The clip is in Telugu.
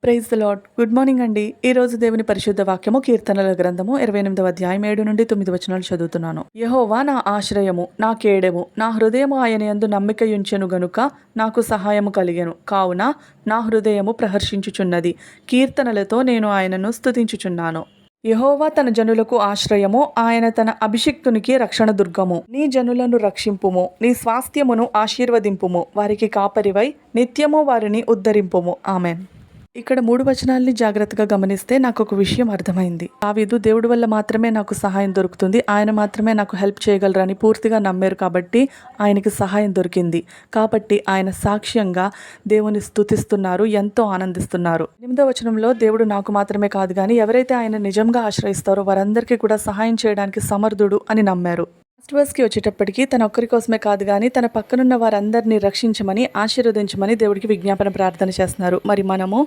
Praise the lord. Good morning అండి. ఈరోజు దేవుని పరిశుద్ధ వాక్యము కీర్తనల గ్రంథము 28వ అధ్యాయం 7 నుండి 9 వచనాలు చదువుతున్నాను. యెహోవా నా ఆశ్రయము, నా కేడెము, నా హృదయము ఆయన యందు నమ్మికయుంచెను గనుక నాకు సహాయము కలిగెను. కావున నా హృదయము ప్రహర్షించుచున్నది. కీర్తనలతో నేను ఆయనను స్తుతించుచున్నాను. యెహోవా తన జనులకు ఆశ్రయము, ఆయన తన అభిషిక్తునికి రక్షణ దుర్గము. నీ జనులను రక్షింపుము, నీ స్వాస్థ్యమును ఆశీర్వదింపుము, వారికి కాపరివై నిత్యము వారిని ఉద్ధరింపుము. ఆమెన్. ఇక్కడ 3 వచనాల్ని జాగ్రత్తగా గమనిస్తే నాకు ఒక విషయం అర్థమైంది. దావీదు దేవుడి వల్ల మాత్రమే నాకు సహాయం దొరుకుతుంది, ఆయన మాత్రమే నాకు హెల్ప్ చేయగలరని పూర్తిగా నమ్మారు కాబట్టి ఆయనకి సహాయం దొరికింది. కాబట్టి ఆయన సాక్ష్యంగా దేవుని స్తుతిస్తున్నారు, ఎంతో ఆనందిస్తున్నారు. 8వ వచనంలో దేవుడు నాకు మాత్రమే కాదు కానీ ఎవరైతే ఆయన నిజంగా ఆశ్రయిస్తారో వారందరికీ కూడా సహాయం చేయడానికి సమర్థుడు అని నమ్మారు. ఫస్ట్ వర్స్కి వచ్చేటప్పటికి తన ఒక్కరి కోసమే కాదు కానీ తన పక్కనున్న వారందరినీ రక్షించమని, ఆశీర్వదించమని దేవుడికి విజ్ఞాపన ప్రార్థన చేస్తున్నారు. మరి మనము